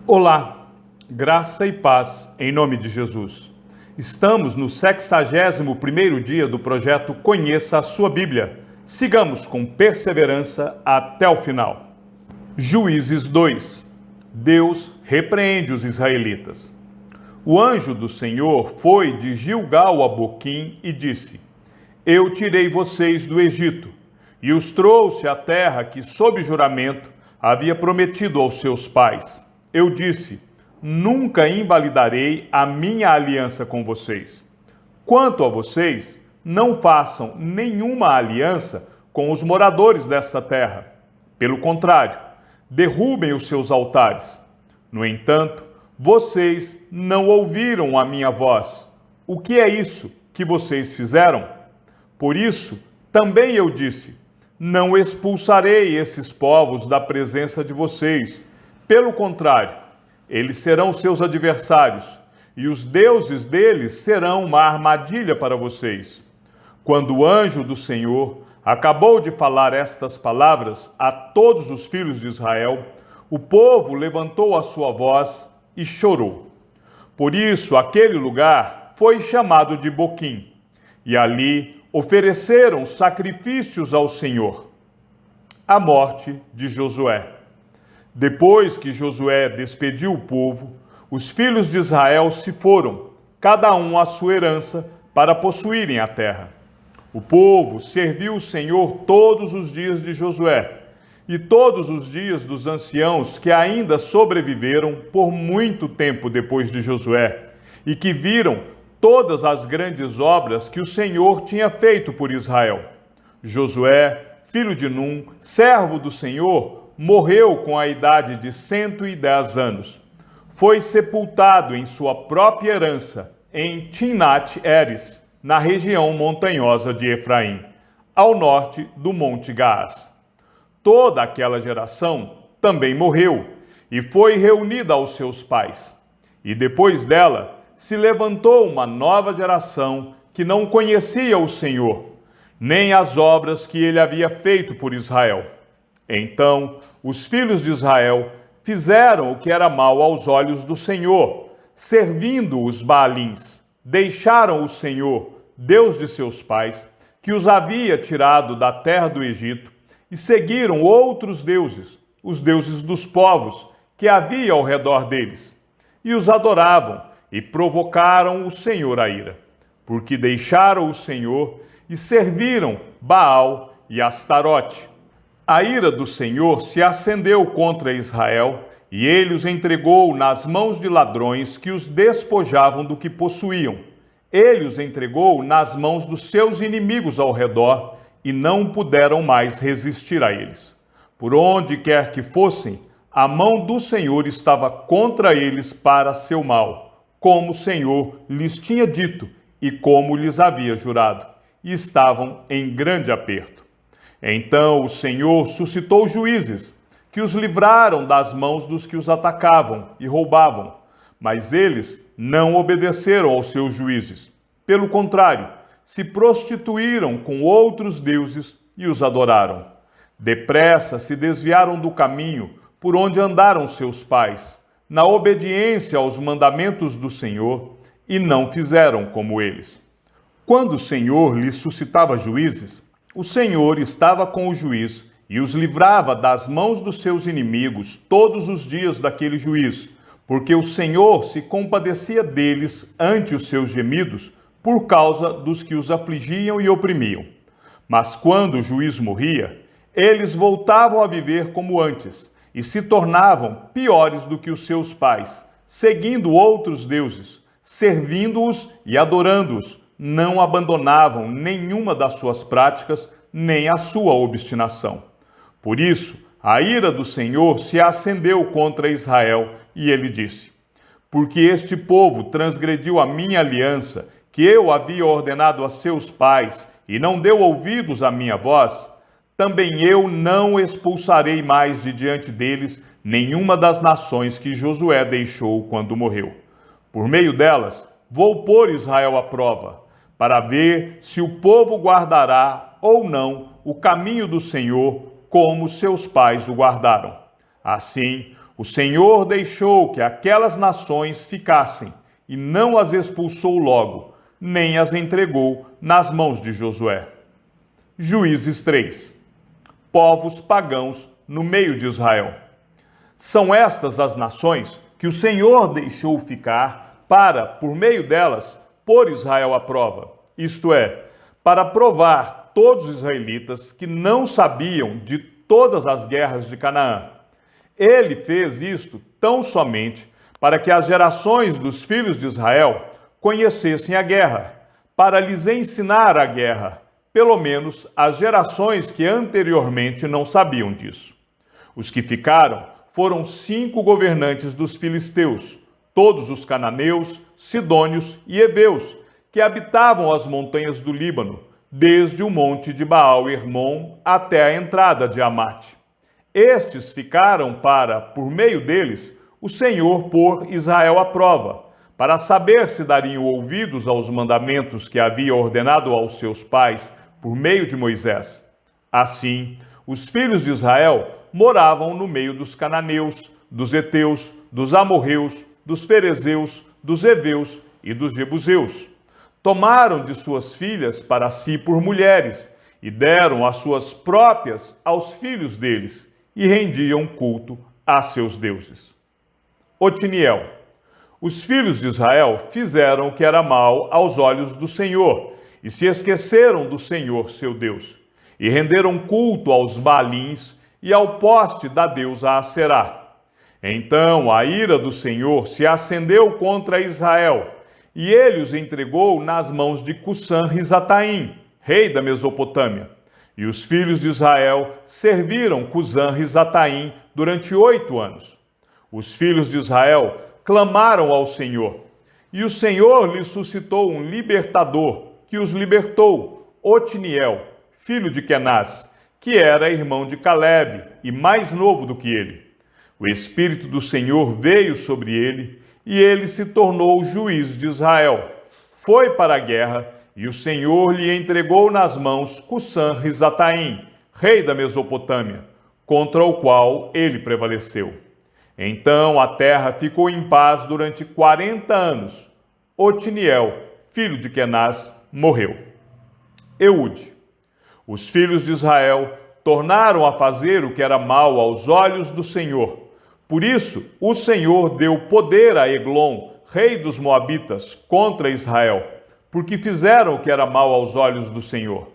Olá, graça e paz em nome de Jesus. Estamos no 61º dia do projeto Conheça a Sua Bíblia. Sigamos com perseverança até o final. Juízes 2. Deus repreende os israelitas. O anjo do Senhor foi de Gilgal a Boquim e disse: Eu tirei vocês do Egito e os trouxe à terra que, sob juramento, havia prometido aos seus pais. Eu disse: Nunca invalidarei a minha aliança com vocês. Quanto a vocês, não façam nenhuma aliança com os moradores desta terra. Pelo contrário, derrubem os seus altares. No entanto, vocês não ouviram a minha voz. O que é isso que vocês fizeram? Por isso, também eu disse: Não expulsarei esses povos da presença de vocês. Pelo contrário, eles serão seus adversários, e os deuses deles serão uma armadilha para vocês. Quando o anjo do Senhor acabou de falar estas palavras a todos os filhos de Israel, o povo levantou a sua voz e chorou. Por isso, aquele lugar foi chamado de Boquim, e ali ofereceram sacrifícios ao Senhor. A morte de Josué. Depois que Josué despediu o povo, os filhos de Israel se foram, cada um à sua herança, para possuírem a terra. O povo serviu o Senhor todos os dias de Josué e todos os dias dos anciãos que ainda sobreviveram por muito tempo depois de Josué e que viram todas as grandes obras que o Senhor tinha feito por Israel. Josué, filho de Num, servo do Senhor, morreu com a idade de 110 anos. Foi sepultado em sua própria herança, em Timnat-Heres, na região montanhosa de Efraim, ao norte do Monte Gaás. Toda aquela geração também morreu e foi reunida aos seus pais. E depois dela se levantou uma nova geração que não conhecia o Senhor, nem as obras que ele havia feito por Israel. Então, os filhos de Israel fizeram o que era mal aos olhos do Senhor, servindo os Baalins. Deixaram o Senhor, Deus de seus pais, que os havia tirado da terra do Egito, e seguiram outros deuses, os deuses dos povos que havia ao redor deles, e os adoravam e provocaram o Senhor à ira, porque deixaram o Senhor e serviram Baal e Astarote. A ira do Senhor se acendeu contra Israel, e ele os entregou nas mãos de ladrões que os despojavam do que possuíam. Ele os entregou nas mãos dos seus inimigos ao redor, e não puderam mais resistir a eles. Por onde quer que fossem, a mão do Senhor estava contra eles para seu mal, como o Senhor lhes tinha dito e como lhes havia jurado, e estavam em grande aperto. Então o Senhor suscitou juízes, que os livraram das mãos dos que os atacavam e roubavam, mas eles não obedeceram aos seus juízes. Pelo contrário, se prostituíram com outros deuses e os adoraram. Depressa se desviaram do caminho por onde andaram seus pais, na obediência aos mandamentos do Senhor, e não fizeram como eles. Quando o Senhor lhes suscitava juízes, o Senhor estava com o juiz e os livrava das mãos dos seus inimigos todos os dias daquele juiz, porque o Senhor se compadecia deles ante os seus gemidos por causa dos que os afligiam e oprimiam. Mas quando o juiz morria, eles voltavam a viver como antes e se tornavam piores do que os seus pais, seguindo outros deuses, servindo-os e adorando-os. Não abandonavam nenhuma das suas práticas, nem a sua obstinação. Por isso, a ira do Senhor se acendeu contra Israel, e ele disse: Porque este povo transgrediu a minha aliança, que eu havia ordenado a seus pais, e não deu ouvidos à minha voz, também eu não expulsarei mais de diante deles nenhuma das nações que Josué deixou quando morreu. Por meio delas, vou pôr Israel à prova, para ver se o povo guardará ou não o caminho do Senhor, como seus pais o guardaram. Assim, O Senhor deixou que aquelas nações ficassem e não as expulsou logo, nem as entregou nas mãos de Josué. Juízes 3. Povos pagãos no meio de Israel. São estas as nações que o Senhor deixou ficar para, por meio delas, pôr Israel à prova, isto é, para provar todos os israelitas que não sabiam de todas as guerras de Canaã. Ele fez isto tão somente para que as gerações dos filhos de Israel conhecessem a guerra, para lhes ensinar a guerra, pelo menos as gerações que anteriormente não sabiam disso. Os que ficaram foram 5 governantes dos filisteus, todos os cananeus, sidônios e heveus, que habitavam as montanhas do Líbano, desde o monte de Baal-Hermon até a entrada de Amate. Estes ficaram para, por meio deles, o Senhor pôr Israel à prova, para saber se dariam ouvidos aos mandamentos que havia ordenado aos seus pais por meio de Moisés. Assim, os filhos de Israel moravam no meio dos cananeus, dos heteus, dos amorreus, dos ferezeus, dos heveus e dos jebuseus. Tomaram de suas filhas para si por mulheres e deram as suas próprias aos filhos deles e rendiam culto a seus deuses. Otiniel. Os filhos de Israel fizeram o que era mal aos olhos do Senhor e se esqueceram do Senhor, seu Deus, e renderam culto aos Baalins e ao poste da deusa Aserá. Então a ira do Senhor se acendeu contra Israel, e ele os entregou nas mãos de Cusã-Risataim, rei da Mesopotâmia. E os filhos de Israel serviram Cusã-Risataim durante 8 anos. Os filhos de Israel clamaram ao Senhor, e o Senhor lhes suscitou um libertador, que os libertou, Otiniel, filho de Kenaz, que era irmão de Calebe e mais novo do que ele. O Espírito do Senhor veio sobre ele, e ele se tornou juiz de Israel. Foi para a guerra, e o Senhor lhe entregou nas mãos Cusã-Risataim, rei da Mesopotâmia, contra o qual ele prevaleceu. Então a terra ficou em paz durante 40 anos. Otiniel, filho de Kenaz, morreu. Eude. Os filhos de Israel tornaram a fazer o que era mal aos olhos do Senhor. Por isso, o Senhor deu poder a Eglon, rei dos Moabitas, contra Israel, porque fizeram o que era mal aos olhos do Senhor.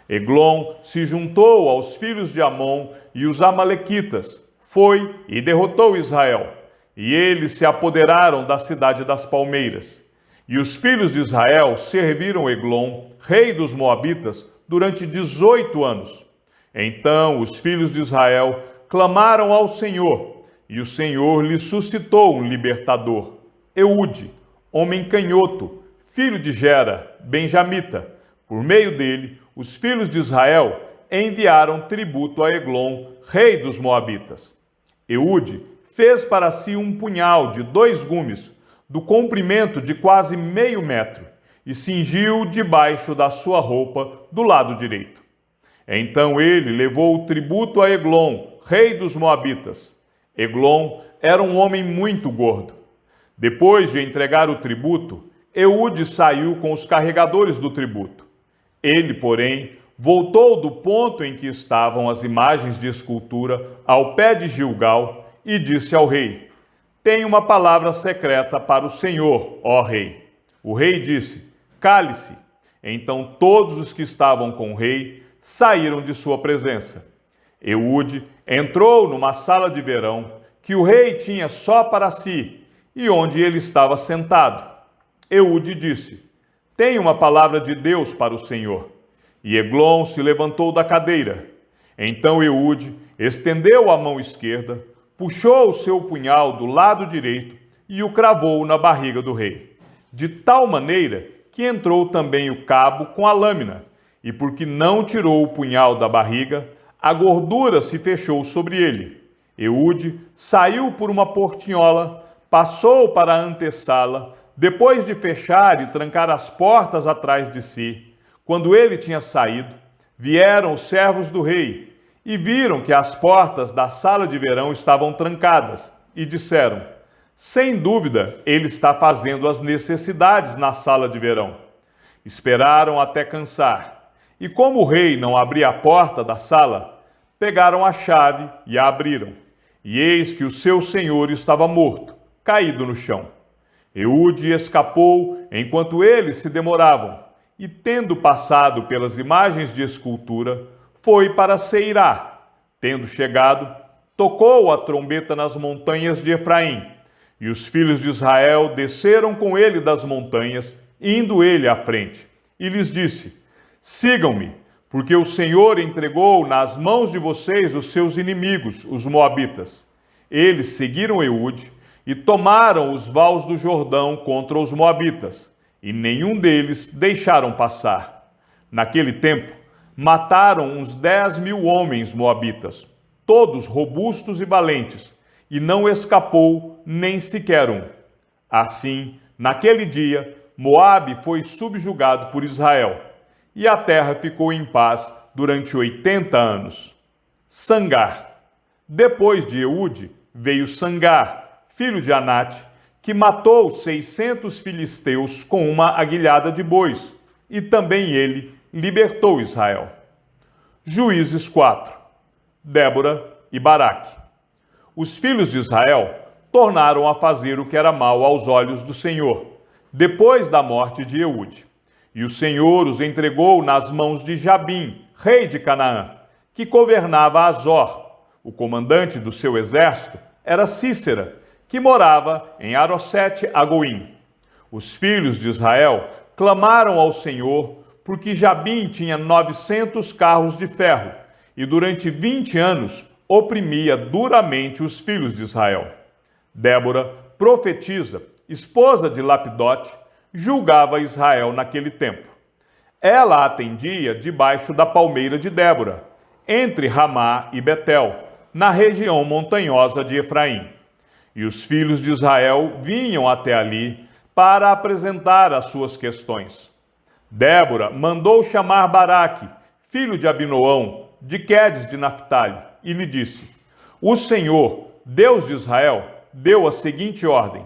Eglon se juntou aos filhos de Amon e os amalequitas, foi e derrotou Israel, e eles se apoderaram da cidade das palmeiras. E os filhos de Israel serviram Eglon, rei dos Moabitas, durante 18 anos. Então os filhos de Israel clamaram ao Senhor, e o Senhor lhe suscitou um libertador, Eude, homem canhoto, filho de Gera, benjamita. Por meio dele, os filhos de Israel enviaram tributo a Eglon, rei dos Moabitas. Eude fez para si um punhal de 2 gumes, do comprimento de quase meio metro, e cingiu debaixo da sua roupa do lado direito. Então ele levou o tributo a Eglon, rei dos Moabitas. Eglon era um homem muito gordo. Depois de entregar o tributo, Eude saiu com os carregadores do tributo. Ele, porém, voltou do ponto em que estavam as imagens de escultura ao pé de Gilgal e disse ao rei: Tenho uma palavra secreta para o Senhor, ó rei. O rei disse: Cale-se. Então todos os que estavam com o rei saíram de sua presença. Eude entrou numa sala de verão que o rei tinha só para si e onde ele estava sentado. Eude disse: Tenho uma palavra de Deus para o Senhor. E Eglon se levantou da cadeira. Então Eude estendeu a mão esquerda, puxou o seu punhal do lado direito e o cravou na barriga do rei, de tal maneira que entrou também o cabo com a lâmina, e porque não tirou o punhal da barriga, a gordura se fechou sobre ele. Eude saiu por uma portinhola, passou para a antessala, depois de fechar e trancar as portas atrás de si. Quando ele tinha saído, vieram os servos do rei e viram que as portas da sala de verão estavam trancadas e disseram: sem dúvida, ele está fazendo as necessidades na sala de verão. Esperaram até cansar, e como o rei não abria a porta da sala, pegaram a chave e a abriram. E eis que o seu senhor estava morto, caído no chão. Eude escapou enquanto eles se demoravam, e tendo passado pelas imagens de escultura, foi para Seirá. Tendo chegado, tocou a trombeta nas montanhas de Efraim, e os filhos de Israel desceram com ele das montanhas, indo ele à frente, e lhes disse: sigam-me, porque o Senhor entregou nas mãos de vocês os seus inimigos, os moabitas. Eles seguiram Eude e tomaram os vales do Jordão contra os moabitas, e nenhum deles deixaram passar. Naquele tempo, mataram uns 10.000 homens moabitas, todos robustos e valentes, e não escapou nem sequer um. Assim, naquele dia, Moabe foi subjugado por Israel, e a terra ficou em paz durante 80 anos. Sangar. Depois de Eude, veio Sangar, filho de Anate, que matou 600 filisteus com uma aguilhada de bois, e também ele libertou Israel. Juízes 4. Débora e Baraque. Os filhos de Israel tornaram a fazer o que era mal aos olhos do Senhor, depois da morte de Eude. E o Senhor os entregou nas mãos de Jabim, rei de Canaã, que governava Azor. O comandante do seu exército era Cícera, que morava em Arosete-Agoim. Os filhos de Israel clamaram ao Senhor, porque Jabim tinha 900 carros de ferro, e durante 20 anos oprimia duramente os filhos de Israel. Débora, profetisa, esposa de Lapidote, julgava Israel naquele tempo. Ela atendia debaixo da palmeira de Débora, entre Ramá e Betel, na região montanhosa de Efraim. E os filhos de Israel vinham até ali para apresentar as suas questões. Débora mandou chamar Baraque, filho de Abinoão, de Quedes de Naphtali, e lhe disse: o Senhor, Deus de Israel, deu a seguinte ordem: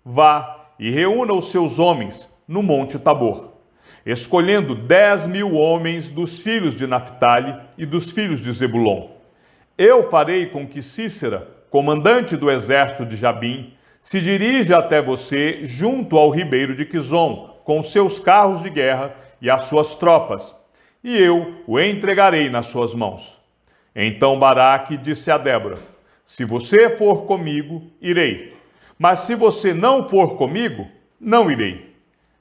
vá e reúna os seus homens no Monte Tabor, escolhendo 10.000 homens dos filhos de Naphtali e dos filhos de Zebulon. Eu farei com que Cícera, comandante do exército de Jabim, se dirija até você junto ao ribeiro de Quizon, com seus carros de guerra e as suas tropas, e eu o entregarei nas suas mãos. Então Baraque disse a Débora: se você for comigo, irei. Mas se você não for comigo, não irei.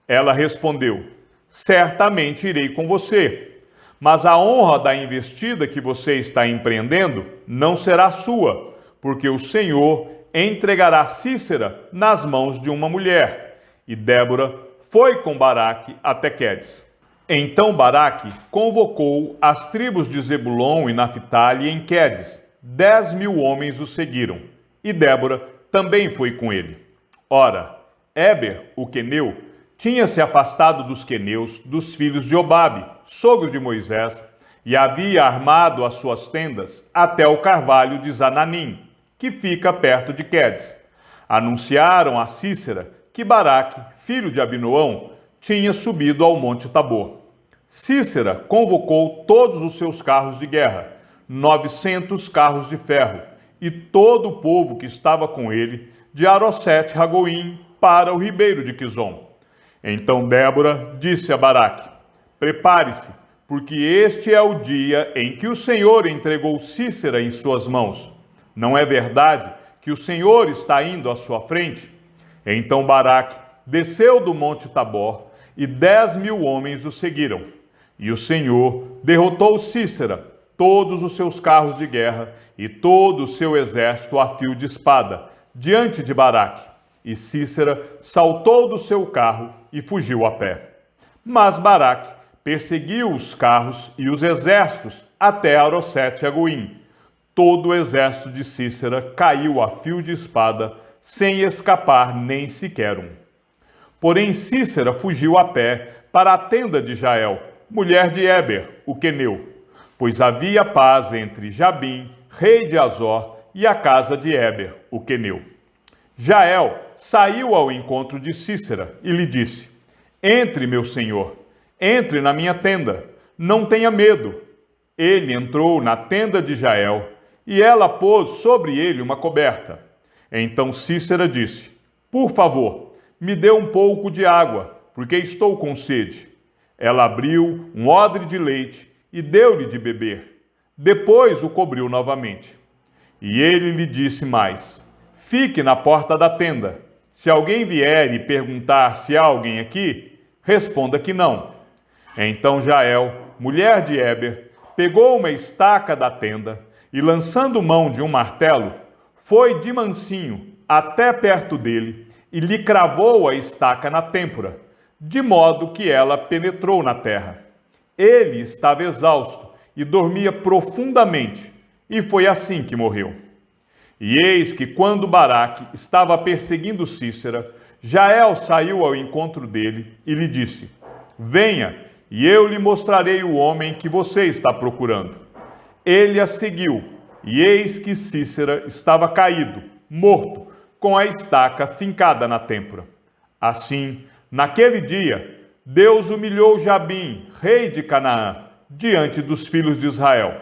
Ela respondeu: certamente irei com você. Mas a honra da investida que você está empreendendo não será sua, porque o Senhor entregará Cícera nas mãos de uma mulher. E Débora foi com Baraque até Quedes. Então Baraque convocou as tribos de Zebulon e Naphtali em Quedes. 10.000 homens o seguiram, e Débora também foi com ele. Ora, Éber, o queneu, tinha se afastado dos queneus, dos filhos de Obabe, sogro de Moisés, e havia armado as suas tendas até o carvalho de Zananim, que fica perto de Quedes. Anunciaram a Cícera que Baraque, filho de Abinoão, tinha subido ao Monte Tabor. Cícera convocou todos os seus carros de guerra, 900 carros de ferro, e todo o povo que estava com ele, de Arosete-Ragoim para o ribeiro de Quizon. Então Débora disse a Baraque: prepare-se, porque este é o dia em que o Senhor entregou Cícera em suas mãos. Não é verdade que o Senhor está indo à sua frente? Então Baraque desceu do monte Tabor, e 10.000 homens o seguiram. E o Senhor derrotou Cícera, todos os seus carros de guerra e todo o seu exército a fio de espada, diante de Baraque. E Cícera saltou do seu carro e fugiu a pé. Mas Baraque perseguiu os carros e os exércitos até Arosete-Agoim. Todo o exército de Cícera caiu a fio de espada, sem escapar nem sequer um. Porém Cícera fugiu a pé para a tenda de Jael, mulher de Éber, o queneu, pois havia paz entre Jabim, rei de Azor, e a casa de Éber, o queneu. Jael saiu ao encontro de Sísera e lhe disse: Entre, meu senhor, entre na minha tenda, não tenha medo. Ele entrou na tenda de Jael, e ela pôs sobre ele uma coberta. Então Sísera disse: Por favor, me dê um pouco de água, porque estou com sede. Ela abriu um odre de leite e deu-lhe de beber. Depois o cobriu novamente. E ele lhe disse mais: Fique na porta da tenda. Se alguém vier e perguntar se há alguém aqui, responda que não. Então Jael, mulher de Éber, pegou uma estaca da tenda e, lançando mão de um martelo, foi de mansinho até perto dele e lhe cravou a estaca na têmpora, de modo que ela penetrou na terra. Ele estava exausto e dormia profundamente, e foi assim que morreu. E eis que, quando Baraque estava perseguindo Sísera, Jael saiu ao encontro dele e lhe disse: Venha, e eu lhe mostrarei o homem que você está procurando. Ele a seguiu, e eis que Sísera estava caído, morto, com a estaca fincada na têmpora. Assim, naquele dia, Deus humilhou Jabim, rei de Canaã, diante dos filhos de Israel.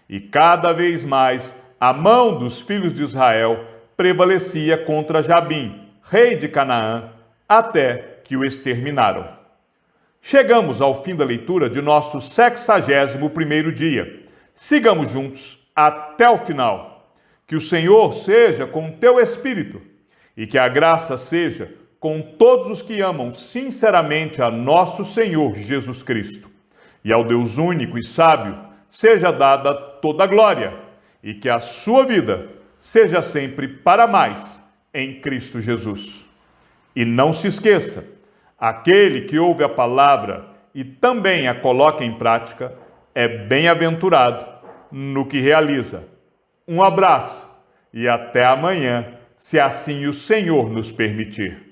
E cada vez mais a mão dos filhos de Israel prevalecia contra Jabim, rei de Canaã, até que o exterminaram. Chegamos ao fim da leitura de nosso 61º dia. Sigamos juntos até o final. Que o Senhor seja com teu espírito e que a graça seja com todos os que amam sinceramente a nosso Senhor Jesus Cristo. E ao Deus único e sábio seja dada toda a glória e que a sua vida seja sempre para mais em Cristo Jesus. E não se esqueça, aquele que ouve a palavra e também a coloca em prática é bem-aventurado no que realiza. Um abraço e até amanhã, se assim o Senhor nos permitir.